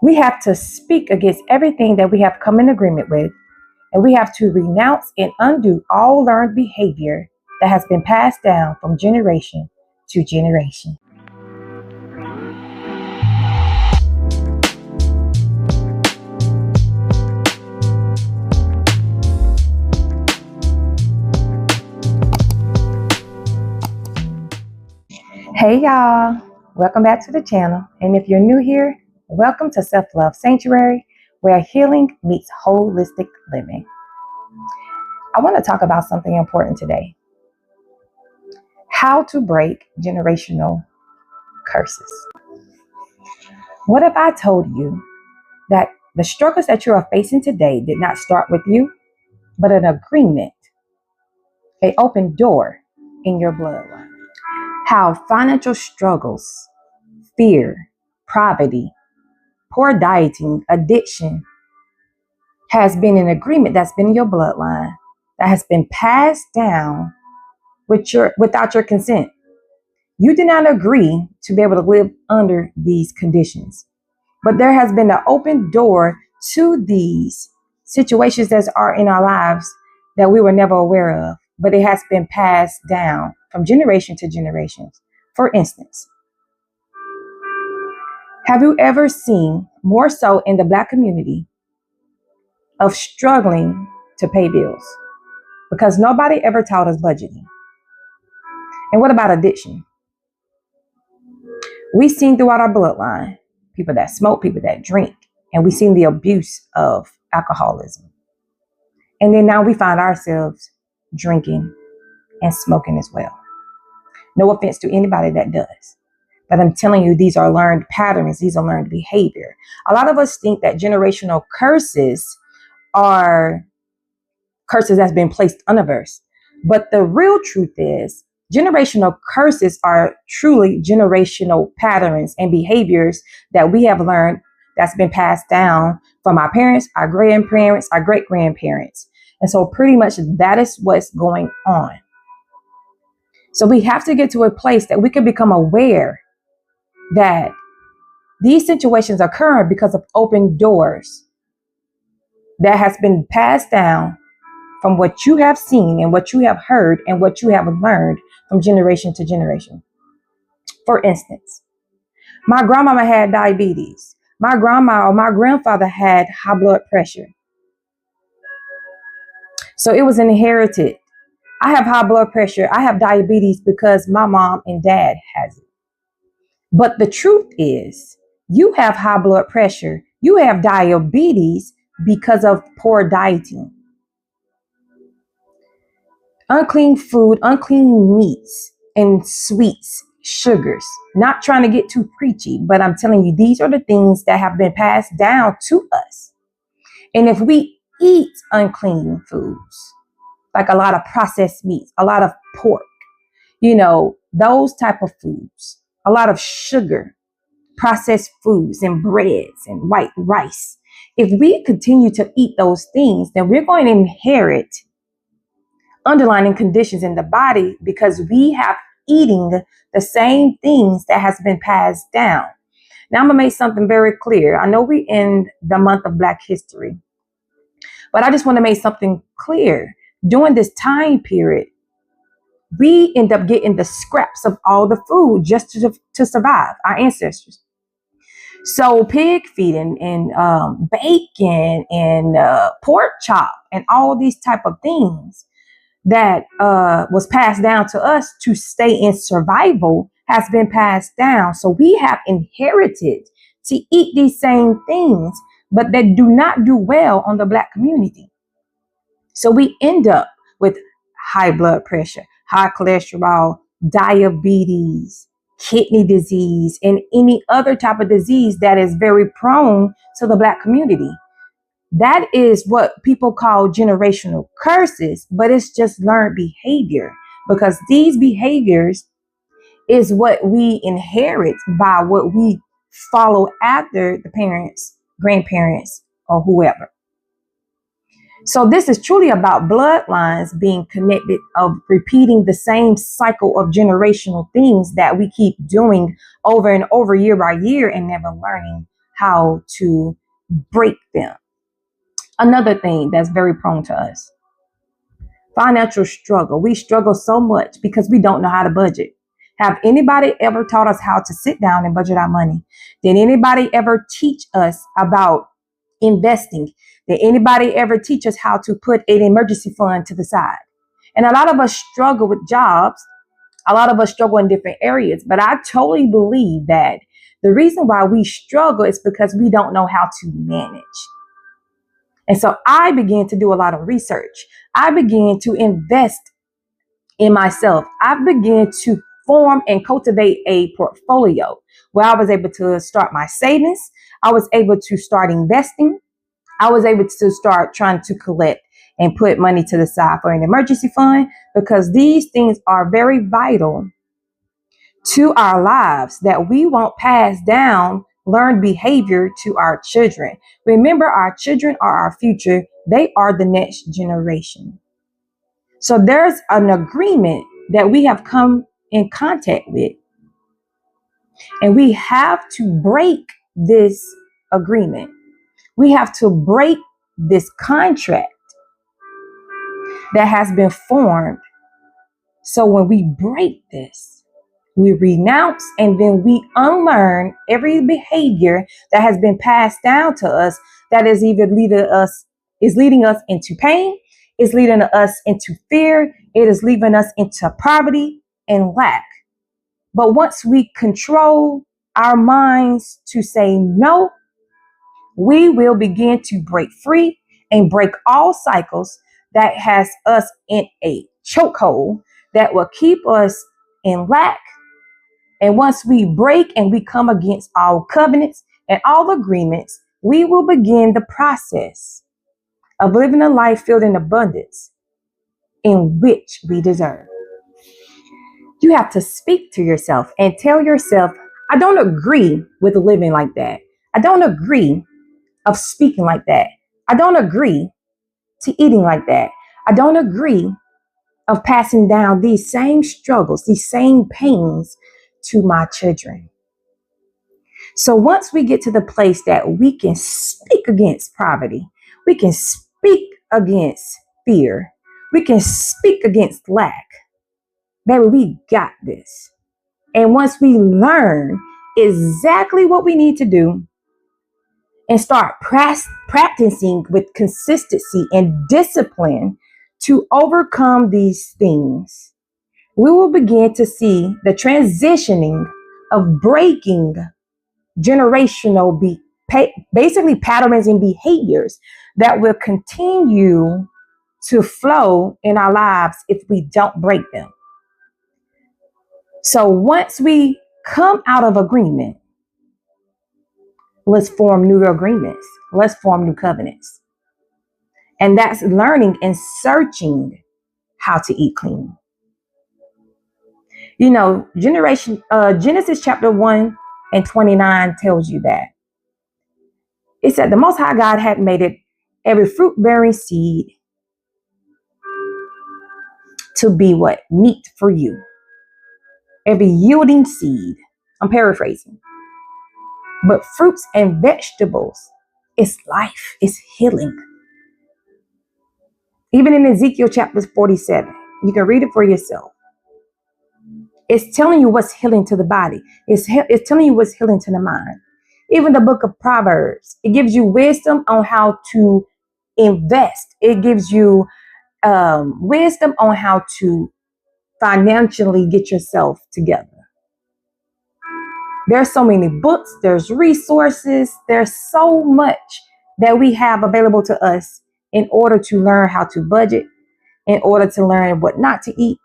We have to speak against everything that we have come in agreement with, and we have to renounce and undo all learned behavior that has been passed down from generation to generation. Hey y'all, welcome back to the channel. And if you're new here, welcome to Self-Love Sanctuary, where healing meets holistic living. I want to talk about something important today. How to break generational curses. What if I told you that the struggles that you are facing today did not start with you, but an agreement, an open door in your bloodline? How financial struggles, fear, poverty, poor dieting, addiction has been an agreement that's been in your bloodline, that has been passed down without your consent. You did not agree to be able to live under these conditions, but there has been an open door to these situations that are in our lives that we were never aware of, but it has been passed down from generation to generation. For instance, have you ever seen, more so in the Black community, of struggling to pay bills? Because nobody ever taught us budgeting. And what about addiction? We've seen throughout our bloodline people that smoke, people that drink, and we've seen the abuse of alcoholism. And then now we find ourselves drinking and smoking as well. No offense to anybody that does. But I'm telling you, these are learned patterns. These are learned behavior. A lot of us think that generational curses are curses that's been placed on us. But the real truth is, generational curses are truly generational patterns and behaviors that we have learned that's been passed down from our parents, our grandparents, our great-grandparents. And so pretty much that is what's going on. So we have to get to a place that we can become aware that these situations occur because of open doors that has been passed down from what you have seen and what you have heard and what you have learned from generation to generation. For instance, my grandmama had diabetes. My grandma or my grandfather had high blood pressure. So it was inherited. I have high blood pressure. I have diabetes because my mom and dad has it. But the truth is, you have high blood pressure. You have diabetes because of poor dieting. Unclean food, unclean meats and sweets, sugars. Not trying to get too preachy, but I'm telling you, these are the things that have been passed down to us. And if we eat unclean foods, like a lot of processed meats, a lot of pork, those type of foods, a lot of sugar, processed foods and breads and white rice. If we continue to eat those things, then we're going to inherit underlying conditions in the body because we have eating the same things that has been passed down. Now I'm gonna make something very clear. I know we're in the month of Black History, but I just want to make something clear. During this time period, we end up getting the scraps of all the food just to survive, our ancestors. So pig feet and bacon and pork chop and all these type of things that was passed down to us to stay in survival has been passed down. So we have inherited to eat these same things, but they do not do well on the Black community. So we end up with high blood pressure, high cholesterol, diabetes, kidney disease, and any other type of disease that is very prone to the Black community. That is what people call generational curses, but it's just learned behavior, because these behaviors is what we inherit by what we follow after the parents, grandparents, or whoever. So this is truly about bloodlines being connected, of repeating the same cycle of generational things that we keep doing over and over, year by year, and never learning how to break them. Another thing that's very prone to us, financial struggle. We struggle so much because we don't know how to budget. Have anybody ever taught us how to sit down and budget our money? Did anybody ever teach us about investing? Did anybody ever teach us how to put an emergency fund to the side? And a lot of us struggle with jobs. A lot of us struggle in different areas, but I totally believe that the reason why we struggle is because we don't know how to manage. And so I began to do a lot of research. I began to invest in myself. I began to form and cultivate a portfolio where I was able to start my savings. I was able to start investing. I was able to start trying to collect and put money to the side for an emergency fund, because these things are very vital to our lives, that we won't pass down learned behavior to our children. Remember, our children are our future. They are the next generation. So there's an agreement that we have come in contact with, and we have to break this agreement. We have to break this contract that has been formed. So when we break this, we renounce and then we unlearn every behavior that has been passed down to us that is either leading us into pain, is leading us into fear, it is leaving us into poverty and lack. But once we control our minds to say no, we will begin to break free and break all cycles that has us in a chokehold that will keep us in lack. And once we break and we come against all covenants and all agreements, we will begin the process of living a life filled in abundance in which we deserve. You have to speak to yourself and tell yourself, I don't agree with living like that. I don't agree of speaking like that. I don't agree to eating like that. I don't agree of passing down these same struggles, these same pains to my children. So once we get to the place that we can speak against poverty, we can speak against fear, we can speak against lack, baby, we got this. And once we learn exactly what we need to do and start practicing with consistency and discipline to overcome these things, we will begin to see the transitioning of breaking generational basically patterns and behaviors that will continue to flow in our lives if we don't break them. So once we come out of agreement, let's form new agreements. Let's form new covenants. And that's learning and searching how to eat clean. You know, Genesis chapter 1 and 29 tells you that. It said the Most High God had made it every fruit-bearing seed to be what? Meat for you. Every yielding seed. I'm paraphrasing. But fruits and vegetables, it's life, it's healing. Even in Ezekiel chapter 47, you can read it for yourself. It's telling you what's healing to the body. It's telling you what's healing to the mind. Even the book of Proverbs, it gives you wisdom on how to invest. It gives you wisdom on how to financially get yourself together. There's so many books, there's resources, there's so much that we have available to us in order to learn how to budget, in order to learn what not to eat,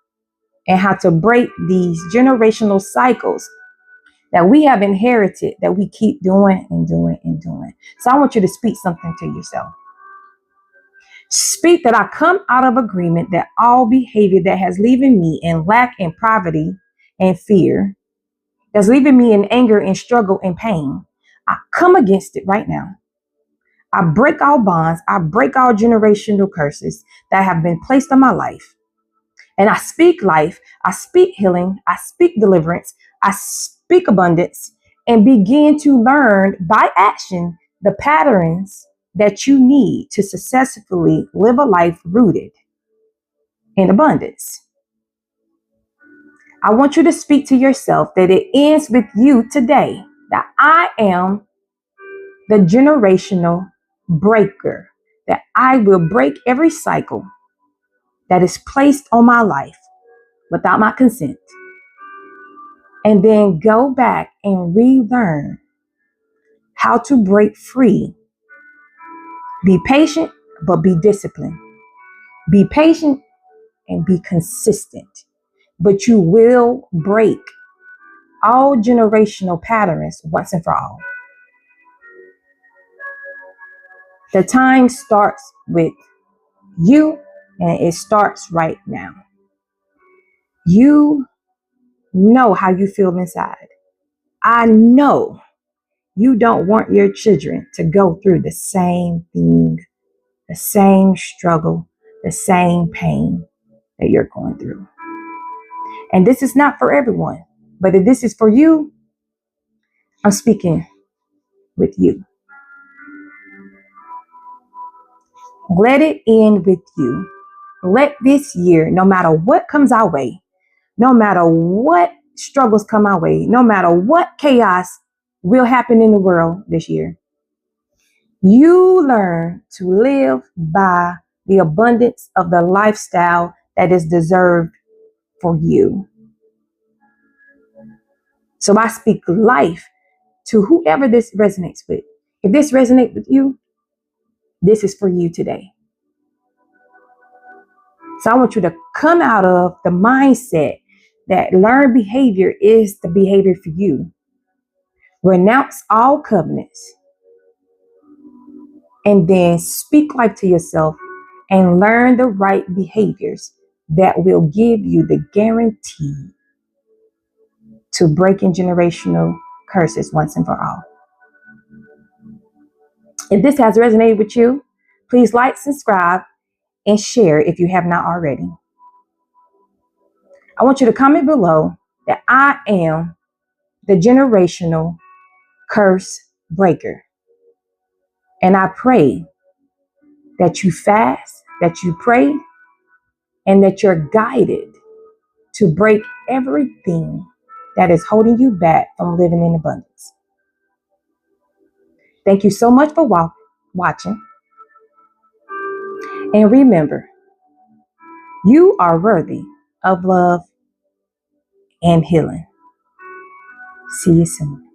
and how to break these generational cycles that we have inherited that we keep doing and doing and doing. So I want you to speak something to yourself. Speak that I come out of agreement that all behavior that has leaving me in lack and poverty and fear, that's leaving me in anger and struggle and pain, I come against it right now. I break all bonds. I break all generational curses that have been placed on my life. And I speak life. I speak healing. I speak deliverance. I speak abundance. and begin to learn by action the patterns that you need to successfully live a life rooted in abundance. I want you to speak to yourself that it ends with you today, that I am the generational breaker, that I will break every cycle that is placed on my life without my consent. And then go back and relearn how to break free. Be patient, but be disciplined. Be patient and be consistent. But you will break all generational patterns once and for all. The time starts with you, and it starts right now. You know how you feel inside. I know you don't want your children to go through the same thing, the same struggle, the same pain that you're going through. And this is not for everyone, but if this is for you, I'm speaking with you. Let it end with you. Let this year, no matter what comes our way, no matter what struggles come our way, no matter what chaos will happen in the world this year, you learn to live by the abundance of the lifestyle that is deserved for you. So I speak life to whoever this resonates with. If this resonates with you, this is for you today. So I want you to come out of the mindset that learned behavior is the behavior for you. Renounce all covenants and then speak life to yourself and learn the right behaviors that will give you the guarantee to breaking generational curses once and for all. If this has resonated with you, please like, subscribe, and share if you have not already. I want you to comment below that I am the generational curse breaker. And I pray that you fast, that you pray, and that you're guided to break everything that is holding you back from living in abundance. Thank you so much for watching. And remember, you are worthy of love and healing. See you soon.